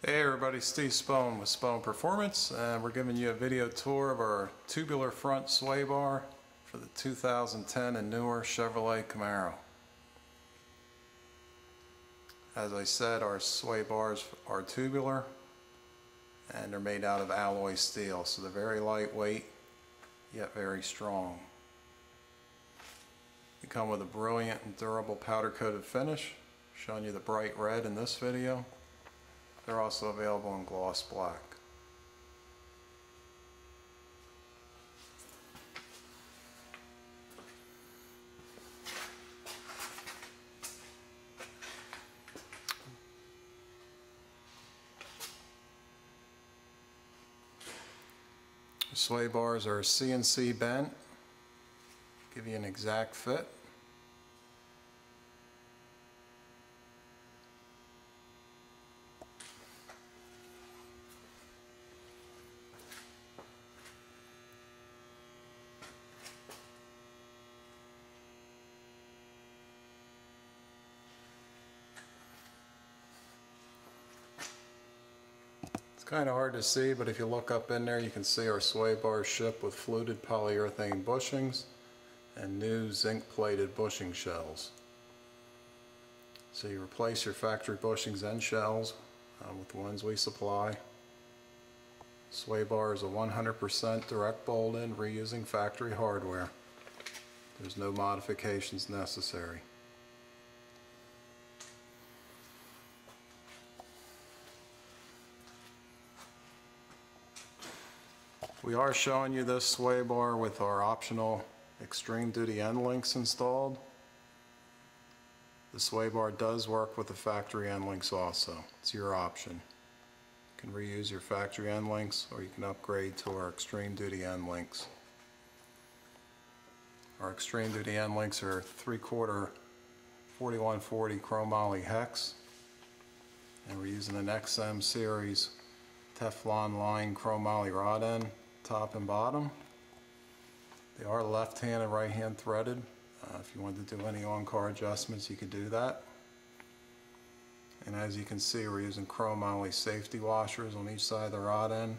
Hey everybody, Steve Spohn with Spohn Performance, and we're giving you a video tour of our tubular front sway bar for the 2010 and newer Chevrolet Camaro. As I said, our sway bars are tubular and they're made out of alloy steel, so they're very lightweight yet very strong. They come with a brilliant and durable powder coated finish, showing you the bright red in this video. They're also available in gloss black. The sway bars are CNC bent, give you an exact fit. Kind of hard to see, but if you look up in there you can see our sway bars shipped with fluted polyurethane bushings and new zinc plated bushing shells. So you replace your factory bushings and shells with the ones we supply. Sway bar is a 100% direct bolt-in, reusing factory hardware. There's no modifications necessary. We are showing you this sway bar with our optional extreme duty end links installed. The sway bar does work with the factory end links also. It's your option. You can reuse your factory end links or you can upgrade to our extreme duty end links. Our extreme duty end links are 3/4 4140 chromoly hex, and we're using an XM series Teflon line chromoly rod end, top and bottom. They are left-hand and right-hand threaded. If you wanted to do any on-car adjustments, you could do that. And as you can see, we're using chromoly safety washers on each side of the rod end.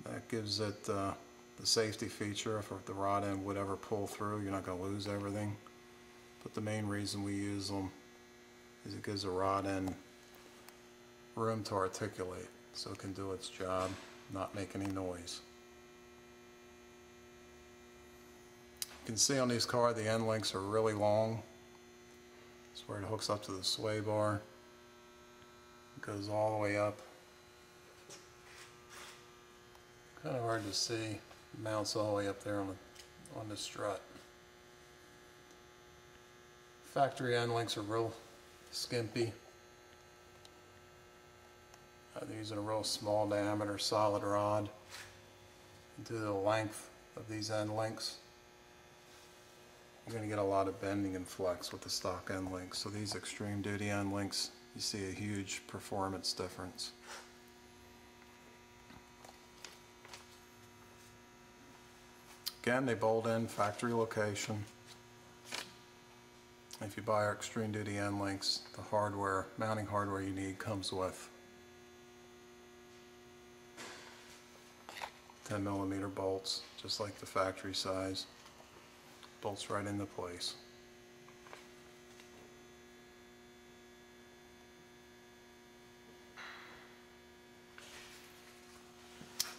That gives it the safety feature. If the rod end would ever pull through, you're not going to lose everything. But the main reason we use them is it gives the rod end room to articulate so it can do its job, not make any noise. You can see on these cars the end links are really long. That's where it hooks up to the sway bar. It goes all the way up. Kind of hard to see. It mounts all the way up there on the strut. Factory end links are real skimpy. They're using a real small diameter solid rod. Due to the length of these end links, you're going to get a lot of bending and flex with the stock end links. So these extreme duty end links, you see a huge performance difference. Again, they bolt in factory location. If you buy our extreme duty end links, the hardware, mounting hardware you need comes with 10mm bolts, just like the factory size. Bolts right into place.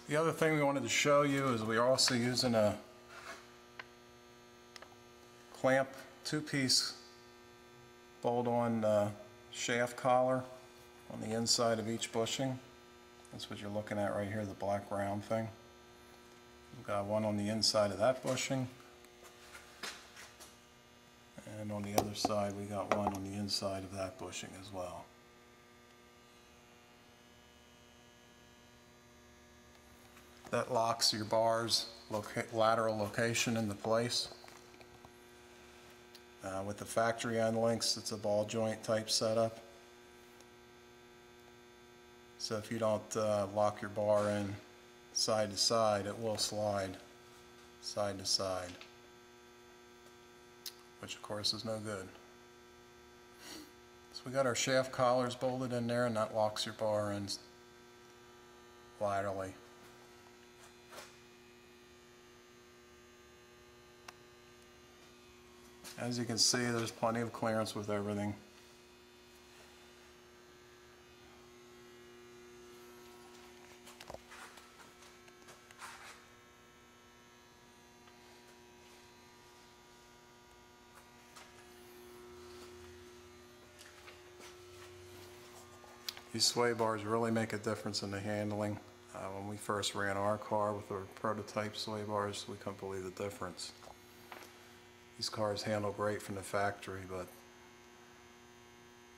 The other thing we wanted to show you is we are also using a clamp, two-piece bolt-on shaft collar on the inside of each bushing. That's what you're looking at right here, the black round thing. We've got one on the inside of that bushing, and on the other side we got one on the inside of that bushing as well. That locks your bar's lateral location into place. With the factory end links, it's a ball joint type setup. So if you don't lock your bar in side to side, it will slide side to side, which of course is no good. So we got our shaft collars bolted in there, and that locks your bar ends laterally. As you can see, there's plenty of clearance with everything. These sway bars really make a difference in the handling. When we first ran our car with our prototype sway bars, we couldn't believe the difference. These cars handle great from the factory, but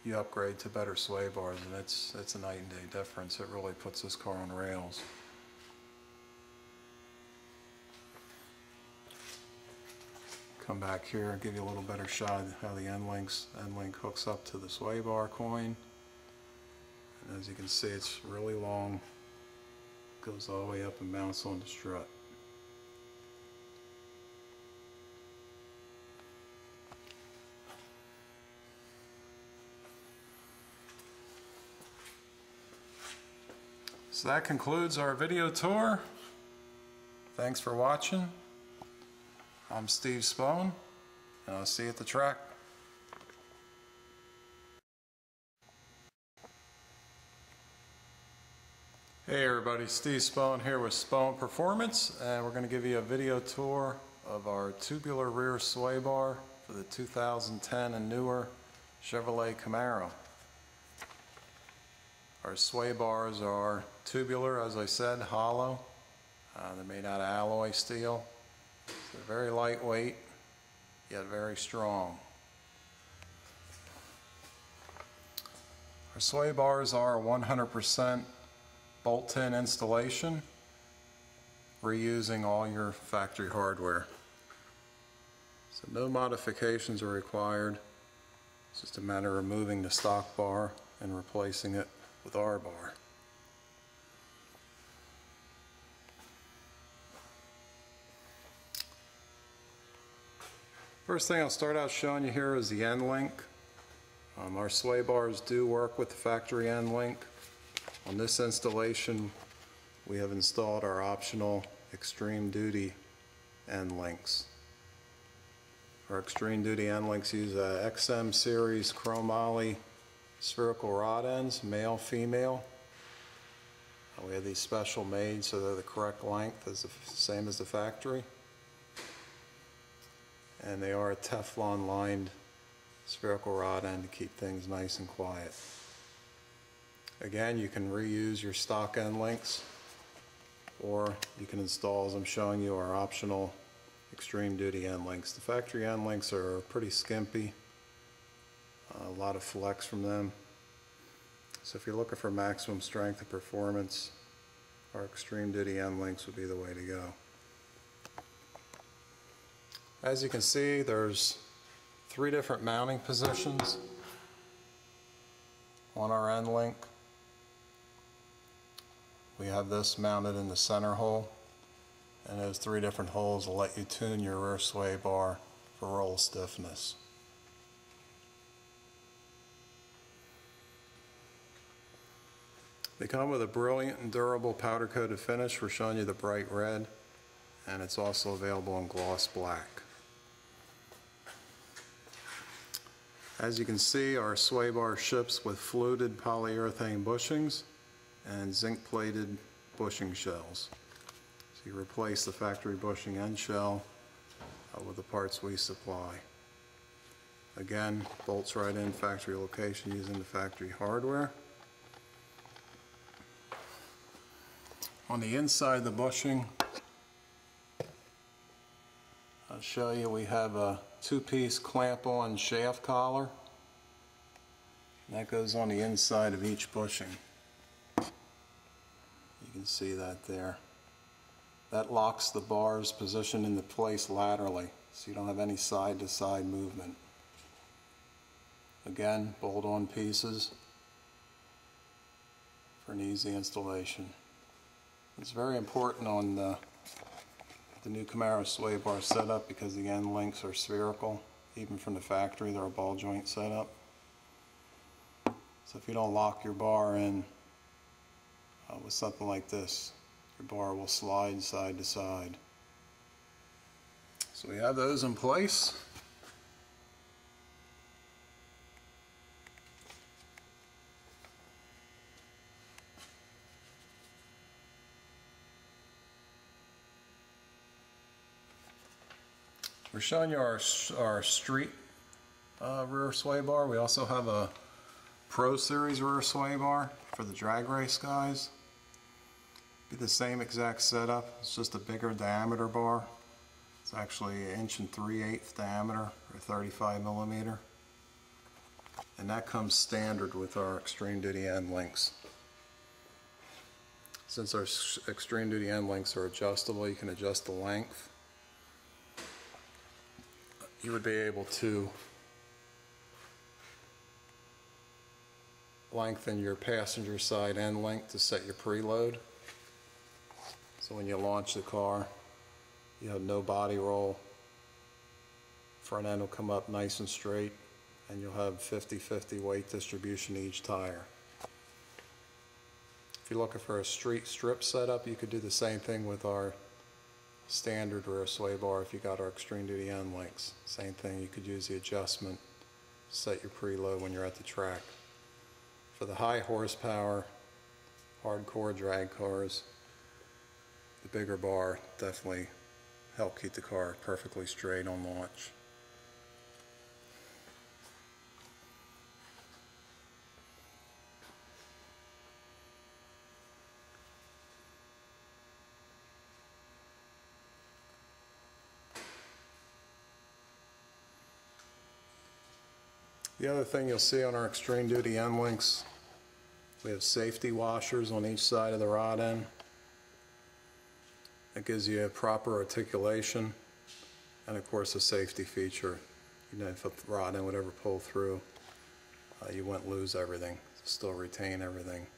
you upgrade to better sway bars and it's a night and day difference. It really puts this car on rails. Come back here and give you a little better shot of how the end link hooks up to the sway bar coin. And as you can see, it's really long, goes all the way up and mounts on the strut. So that concludes our video tour. Thanks for watching. I'm Steve Spohn, and I'll see you at the track. Hey everybody, Steve Spohn here with Spohn Performance, and we're going to give you a video tour of our tubular rear sway bar for the 2010 and newer Chevrolet Camaro. Our sway bars are tubular, as I said, hollow. They're made out of alloy steel. They're very lightweight, yet very strong. Our sway bars are 100% bolt-in installation, reusing all your factory hardware. So no modifications are required. It's just a matter of removing the stock bar and replacing it with our bar. First thing I'll start out showing you here is the end link. Our sway bars do work with the factory end link. On this installation, we have installed our optional extreme duty end links. Our extreme duty end links use XM series chromoly spherical rod ends, male, female. We have these special made so they're the correct length, as the same as the factory. And they are a Teflon lined spherical rod end to keep things nice and quiet. Again, you can reuse your stock end links, or you can install, as I'm showing you, our optional extreme duty end links. The factory end links are pretty skimpy, a lot of flex from them. So if you're looking for maximum strength and performance, our extreme duty end links would be the way to go. As you can see, there's 3 different mounting positions on our end link. We have this mounted in the center hole, and those 3 different holes will let you tune your rear sway bar for roll stiffness. They come with a brilliant and durable powder coated finish. We're showing you the bright red, and it's also available in gloss black. As you can see, our sway bar ships with fluted polyurethane bushings and zinc plated bushing shells. So you replace the factory bushing end shell with the parts we supply. Again, bolts right in factory location using the factory hardware. On the inside of the bushing, I'll show you, we have a 2-piece clamp-on shaft collar. And that goes on the inside of each bushing. You can see that there. That locks the bars positioned into place laterally, so you don't have any side-to-side movement. Again, bolt-on pieces for an easy installation. It's very important on the new Camaro sway bar setup because the end links are spherical. Even from the factory, they're a ball joint setup. So if you don't lock your bar in with something like this, your bar will slide side to side. So we have those in place. We're showing you our street rear sway bar. We also have a Pro Series rear sway bar for the drag race guys. Be the same exact setup, it's just a bigger diameter bar. It's actually 1 3/8" diameter, or 35 millimeter. And that comes standard with our extreme duty end links. Since our extreme duty end links are adjustable, you can adjust the length. You would be able to lengthen your passenger side end link to set your preload. So when you launch the car, you have no body roll. Front end will come up nice and straight, and you'll have 50-50 weight distribution each tire. If you're looking for a street strip setup, you could do the same thing with our standard rear sway bar. If you got our extreme duty end links, same thing, you could use the adjustment, set your preload when you're at the track. For the high horsepower, hardcore drag cars, the bigger bar definitely help keep the car perfectly straight on launch. The other thing you'll see on our extreme duty end links, we have safety washers on each side of the rod end. It gives you a proper articulation, and of course a safety feature. You know, if the rod end would ever pull through, you wouldn't lose everything, still retain everything.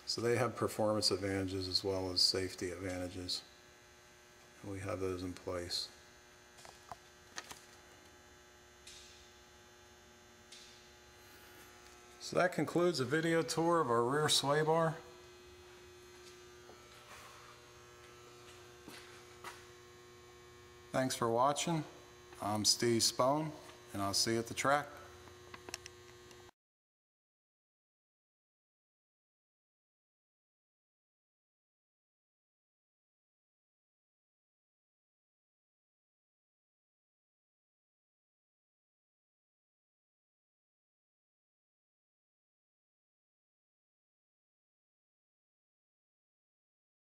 So they have performance advantages as well as safety advantages, and we have those in place. So that concludes a video tour of our rear sway bar. Thanks for watching. I'm Steve Spohn, and I'll see you at the track.